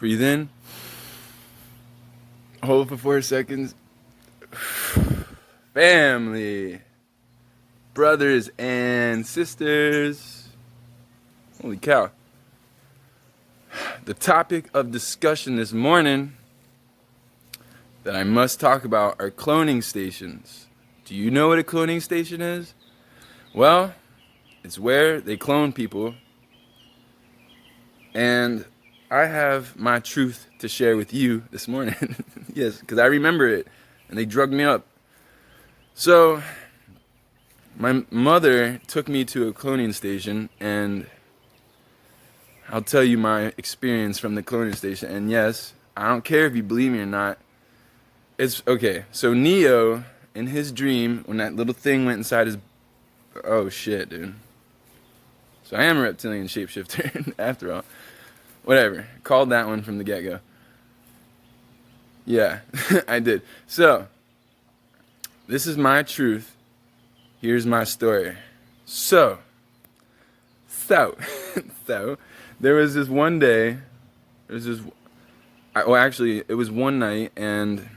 Breathe in. Hold for 4 seconds. Family, brothers and sisters. Holy cow. The topic of discussion this morning that I must talk about are cloning stations. Do you know what a cloning station is? Well, it's where they clone people. And I have my truth to share with you this morning. Yes, because I remember it. And they drugged me up. So, my mother took me to a cloning station, and I'll tell you my experience from the cloning station. And yes, I don't care if you believe me or not. It's okay. So Neo, in his dream, when that little thing went inside his... Oh shit, dude. So I am a reptilian shapeshifter, after all. Whatever. Called that one from the get-go. Yeah, I did. So, this is my truth. Here's my story. So, there was this one day, actually, it was one night, and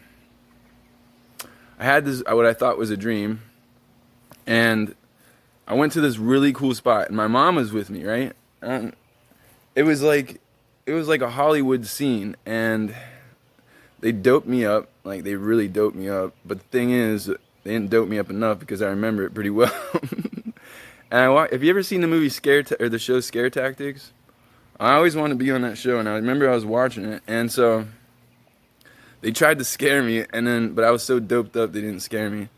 I had this, what I thought was a dream, and I went to this really cool spot, and my mom was with me, right? It was like a Hollywood scene, and they doped me up, like they really doped me up, but the thing is, they didn't dope me up enough because I remember it pretty well. And have you ever seen the movie or the show Scare Tactics? I always wanted to be on that show, and I remember I was watching it, and so they tried to scare me, but I was so doped up they didn't scare me.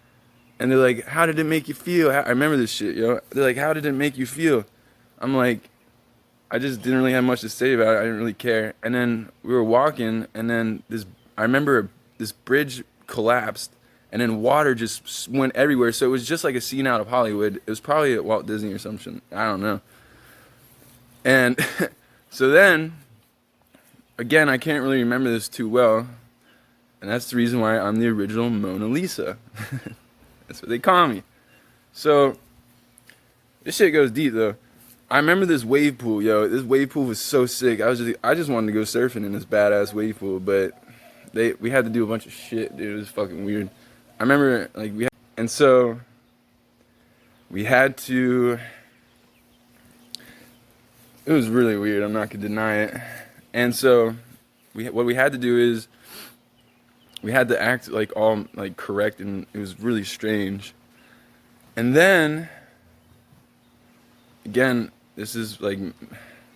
And they're like, "How did it make you feel?" I remember this shit, yo. They're like, "How did it make you feel?" I'm like, I just didn't really have much to say about it. I didn't really care. And then we were walking, and then I remember this bridge collapsed, and then water just went everywhere. So it was just like a scene out of Hollywood. It was probably at Walt Disney or something. I don't know. And so then, again, I can't really remember this too well. And that's the reason why I'm the original Mona Lisa. That's what they call me. So, this shit goes deep, though. I remember this wave pool, yo. This wave pool was so sick. I just wanted to go surfing in this badass wave pool, but we had to do a bunch of shit, dude. It was fucking weird. I remember, like, so we had to. It was really weird. I'm not gonna deny it. And so, what we had to do is we had to act like all like correct, and it was really strange. And then, again, this is like,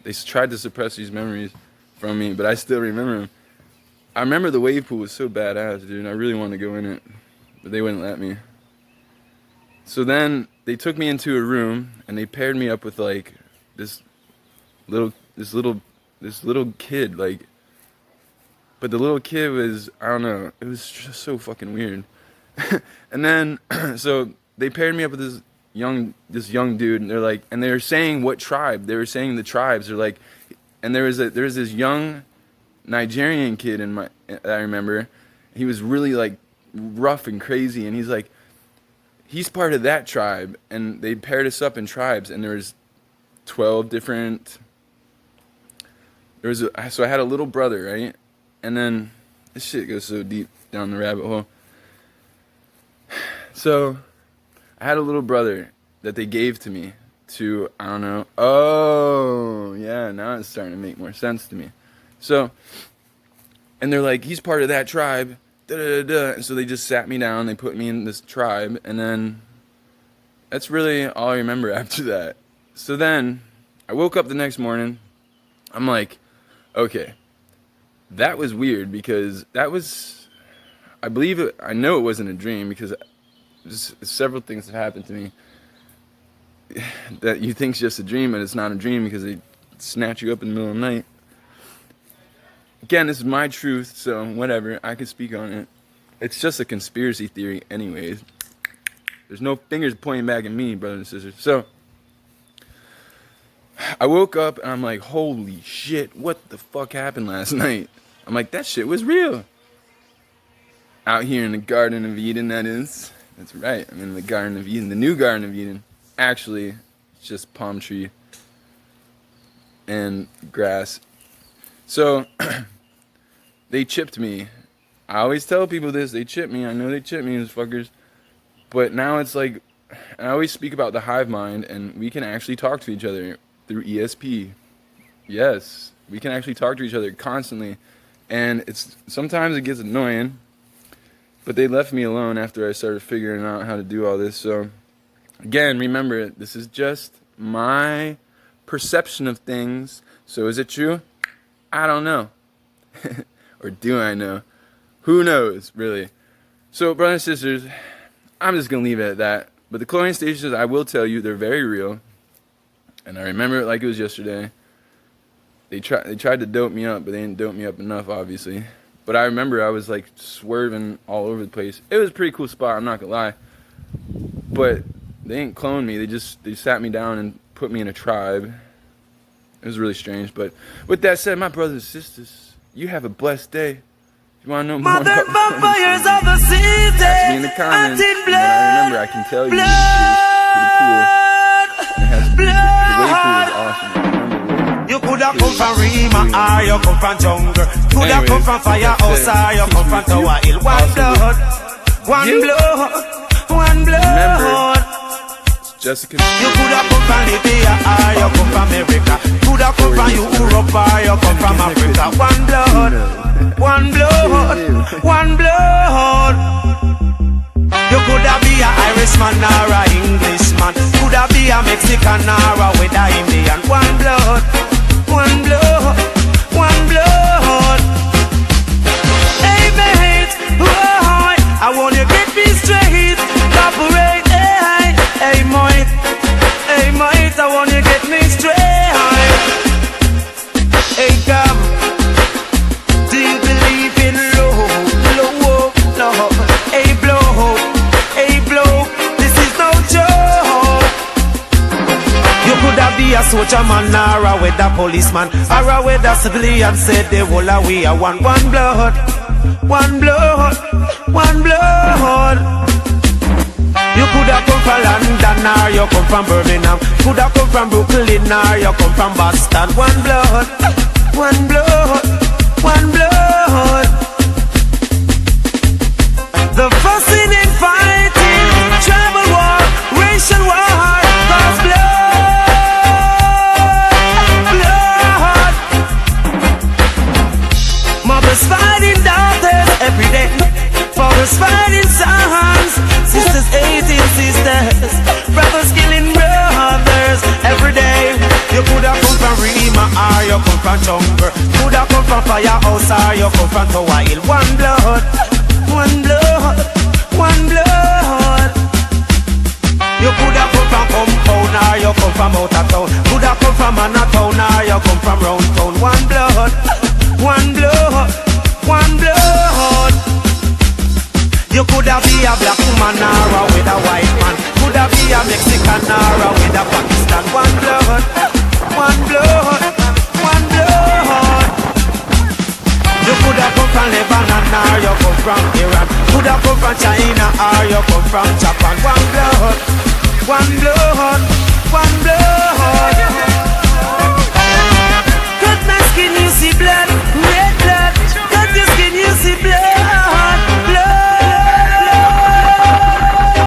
they tried to suppress these memories from me, but I still remember them. I remember the wave pool was so badass, dude, and I really wanted to go in it, but they wouldn't let me. So then they took me into a room, and they paired me up with like this little kid, like, but the little kid was, I don't know, it was just so fucking weird. And then, so they paired me up with this young dude, and they were saying what tribe. They were saying the tribes. They're like, and there was this young Nigerian kid I remember. He was really like rough and crazy, and he's like, he's part of that tribe, and they paired us up in tribes, and there was 12 different. So I had a little brother, right? And then this shit goes so deep down the rabbit hole. So I had a little brother that they gave to me to, I don't know. Oh, yeah, now it's starting to make more sense to me. So, and they're like, he's part of that tribe. Da, da, da, da. And so they just sat me down. They put me in this tribe. And then that's really all I remember after that. So then I woke up the next morning. I'm like, okay, that was weird because I know it wasn't a dream because several things have happened to me that you think's just a dream, but it's not a dream because they snatch you up in the middle of the night. Again, this is my truth, so whatever, I can speak on it. It's just a conspiracy theory anyways. There's no fingers pointing back at me, brothers and sisters. So, I woke up and I'm like, holy shit, what the fuck happened last night? I'm like, that shit was real. Out here in the Garden of Eden, that is. That's right, I'm in the Garden of Eden, the new Garden of Eden. Actually, it's just palm tree and grass. So, they chipped me. I always tell people this, they chip me. I know they chip me, these fuckers. But now it's like, I always speak about the hive mind, and we can actually talk to each other through ESP. Yes, we can actually talk to each other constantly. And it's sometimes it gets annoying, but they left me alone after I started figuring out how to do all this. So again, remember, this is just my perception of things. So is it true? I don't know. Or do I know? Who knows, really? So, brothers and sisters, I'm just going to leave it at that. But the chlorine stations, I will tell you, they're very real. And I remember it like it was yesterday. They tried to dope me up, but they didn't dope me up enough, obviously. But I remember I was like swerving all over the place. It was a pretty cool spot, I'm not going to lie. But they didn't clone me. They sat me down and put me in a tribe. It was really strange. But with that said, my brothers and sisters, you have a blessed day. If you want to know more about vampires of the city, ask me in the comments. But I remember, I can tell you, it was pretty cool. And the wave pool was awesome. You could have come from Rima, or you come from jungle. Could have come from Firehouse, or you come from Tower Hill. One blood, one blood, one blood. Jessica. You could have come from Libya, or you come from America. Could have come from Europe, or you come from Africa. One blood, one blood, one blood. You could have be an Irishman or an Englishman. Could have be a Mexican or a with a Indian. One blood, one blood, one blood. Hey mate, boy, I want you to get me straight. Cooperate, hey mate, I want you to get me straight. Hey come, do you believe in love, love? Hey blow, this is no joke. You could have be a soldier man or a weather policeman or a weather civilian. Said the whole of we are one blood, one blood, one blood. You could have come from London or you come from Birmingham. Could have come from Brooklyn or you come from Boston. One blood, one blood, one blood. The fussing and fighting, tribal war, racial war, cause blood. Mothers fighting daughters every day. Fathers fighting sons, sisters hating sisters, brothers killing brothers every day. You could have come from Rima or you come from jungle. Could have come from Firehouse or you come from Tower Hill. One blood, one blood, one blood. You could have come from Compound or you come from out of town. Could have come from Manhattan or you come from round town. One blood, one blood, one blood. You could have be a black woman or with a white man. Could have be a Mexican or with a Pakistan. One blood, one blood, one blood. You could have come from Lebanon or you come from Iran. Could have come from China or you come from